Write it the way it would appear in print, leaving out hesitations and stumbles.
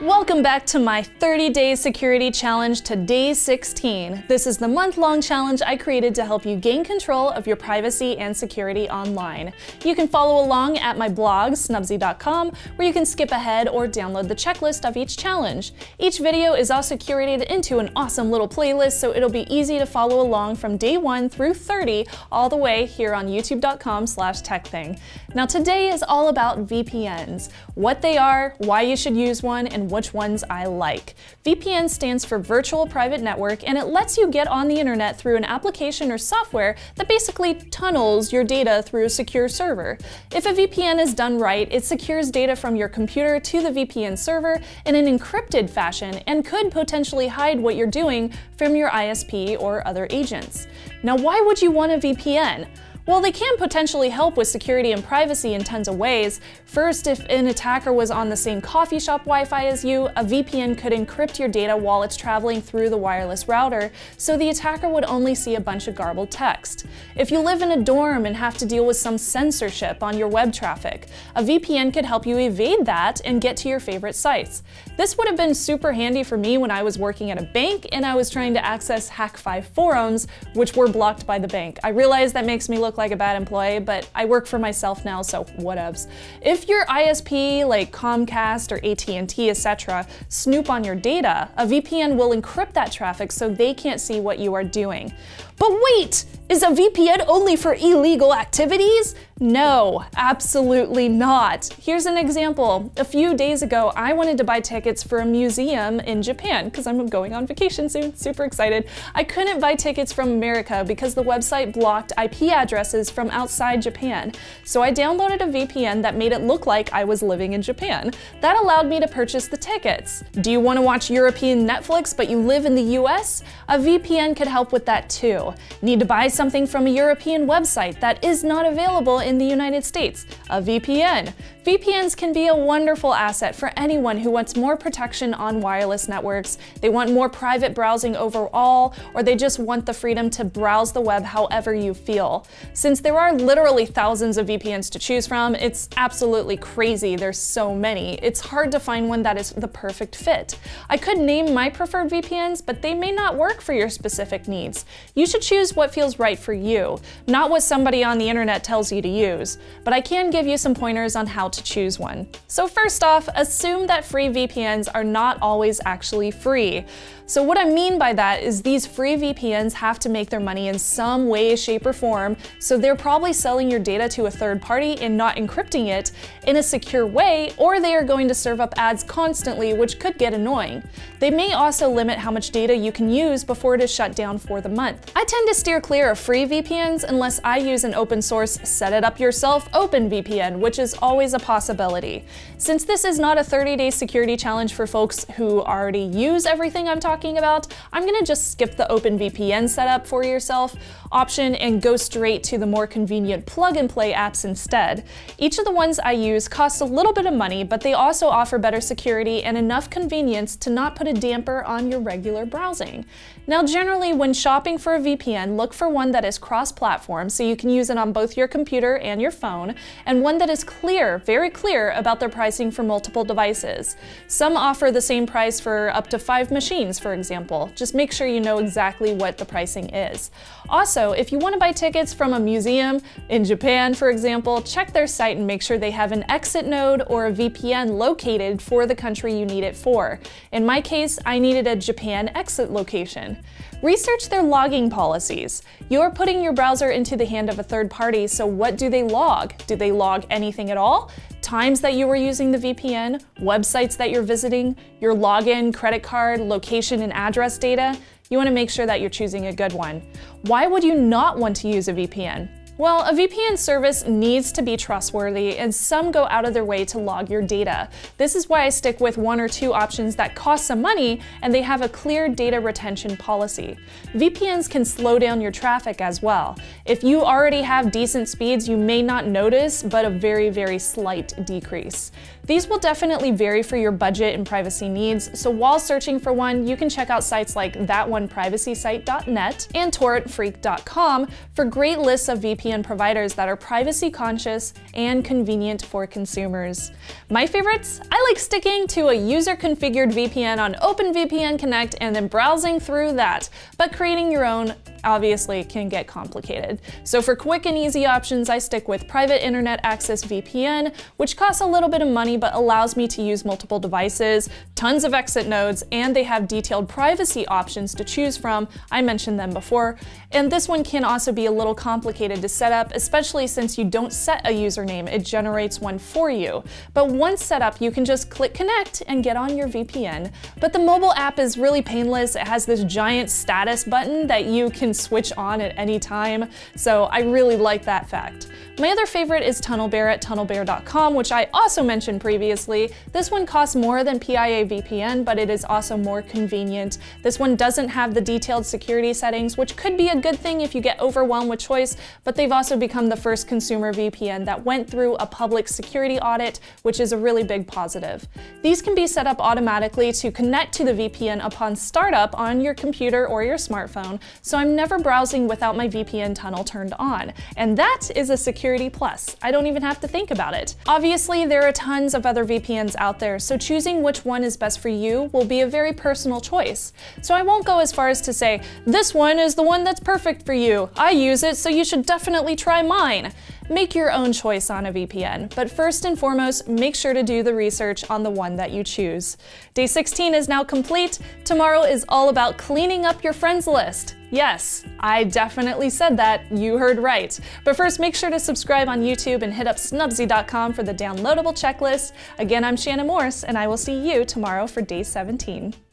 Welcome back to my 30-day security challenge to day 16. This is the month-long challenge I created to help you gain control of your privacy and security online. You can follow along at my blog, snubzy.com, where you can skip ahead or download the checklist of each challenge. Each video is also curated into an awesome little playlist, so it'll be easy to follow along from day 1 through 30 all the way here on youtube.com/TekThing. Now today is all about VPNs, what they are, why you should use one, and which ones I like. VPN stands for Virtual Private Network, and it lets you get on the internet through an application or software that basically tunnels your data through a secure server. If a VPN is done right, it secures data from your computer to the VPN server in an encrypted fashion and could potentially hide what you're doing from your ISP or other agents. Now, why would you want a VPN? Well, they can potentially help with security and privacy in tons of ways. First, if an attacker was on the same coffee shop Wi-Fi as you, a VPN could encrypt your data while it's traveling through the wireless router, so the attacker would only see a bunch of garbled text. If you live in a dorm and have to deal with some censorship on your web traffic, a VPN could help you evade that and get to your favorite sites. This would have been super handy for me when I was working at a bank and I was trying to access Hack5 forums, which were blocked by the bank. I realize that makes me look like a bad employee, but I work for myself now, so whatevs. If your ISP, like Comcast or AT&T, etc., snoop on your data, a VPN will encrypt that traffic so they can't see what you are doing. But wait! Is a VPN only for illegal activities? No, absolutely not. Here's an example. A few days ago, I wanted to buy tickets for a museum in Japan because I'm going on vacation soon, super excited. I couldn't buy tickets from America because the website blocked IP addresses from outside Japan. So I downloaded a VPN that made it look like I was living in Japan. That allowed me to purchase the tickets. Do you want to watch European Netflix but you live in the US? A VPN could help with that too. Need to buy something from a European website that is not available in the United States? A VPN. VPNs can be a wonderful asset for anyone who wants more protection on wireless networks, they want more private browsing overall, or they just want the freedom to browse the web however you feel. Since there are literally thousands of VPNs to choose from, it's absolutely crazy, there's so many. It's hard to find one that is the perfect fit. I could name my preferred VPNs, but they may not work for your specific needs. You should choose what feels right for you, not what somebody on the internet tells you to use. But I can give you some pointers on how to choose one. So first off, assume that free VPNs are not always actually free. So what I mean by that is these free VPNs have to make their money in some way, shape, or form, so they're probably selling your data to a third party and not encrypting it in a secure way, or they are going to serve up ads constantly, which could get annoying. They may also limit how much data you can use before it is shut down for the month. I tend to steer clear of free VPNs unless I use an open source set it up yourself open VPN, which is always a possibility. Since this is not a 30-day security challenge for folks who already use everything I'm talking about, I'm gonna just skip the OpenVPN setup for yourself option and go straight to the more convenient plug-and-play apps instead. Each of the ones I use costs a little bit of money, but they also offer better security and enough convenience to not put a damper on your regular browsing. Now, generally, when shopping for a VPN, look for one that is cross-platform, so you can use it on both your computer and your phone, and one that is clear, very clear about their pricing for multiple devices. Some offer the same price for up to 5 machines, for example. Just make sure you know exactly what the pricing is. Also, if you want to buy tickets from a museum in Japan, for example, check their site and make sure they have an exit node or a VPN located for the country you need it for. In my case, I needed a Japan exit location. Research their logging policies. You're putting your browser into the hand of a third party, so what do they log? Do they log anything at all? Times that you were using the VPN, websites that you're visiting, your login, credit card, location, and address data? You want to make sure that you're choosing a good one. Why would you not want to use a VPN? Well, a VPN service needs to be trustworthy, and some go out of their way to log your data. This is why I stick with 1 or 2 options that cost some money and they have a clear data retention policy. VPNs can slow down your traffic as well. If you already have decent speeds, you may not notice, but a very, very slight decrease. These will definitely vary for your budget and privacy needs, so while searching for one, you can check out sites like thatoneprivacysite.net and torrentfreak.com for great lists of VPN VPN providers that are privacy conscious and convenient for consumers. My favorites? I like sticking to a user-configured VPN on OpenVPN Connect and then browsing through that, but creating your own obviously can get complicated. So for quick and easy options, I stick with Private Internet Access VPN, which costs a little bit of money but allows me to use multiple devices, tons of exit nodes, and they have detailed privacy options to choose from. I mentioned them before. And this one can also be a little complicated to set up, especially since you don't set a username, it generates one for you. But once set up, you can just click connect and get on your VPN. But the mobile app is really painless. It has this giant status button that you can switch on at any time, so I really like that fact. My other favorite is TunnelBear at tunnelbear.com, which I also mentioned previously. This one costs more than PIA VPN, but it is also more convenient. This one doesn't have the detailed security settings, which could be a good thing if you get overwhelmed with choice, but they've also become the first consumer VPN that went through a public security audit, which is a really big positive. These can be set up automatically to connect to the VPN upon startup on your computer or your smartphone, so I'm never browsing without my VPN tunnel turned on. And that is a security plus. I don't even have to think about it. Obviously, there are tons of other VPNs out there, so choosing which one is best for you will be a very personal choice. So I won't go as far as to say, this one is the one that's perfect for you. I use it, so you should definitely try mine. Make your own choice on a VPN, but first and foremost, make sure to do the research on the one that you choose. Day 16 is now complete. Tomorrow is all about cleaning up your friends list. Yes, I definitely said that. You heard right. But first, make sure to subscribe on YouTube and hit up snubzy.com for the downloadable checklist. Again, I'm Shannon Morse, and I will see you tomorrow for day 17.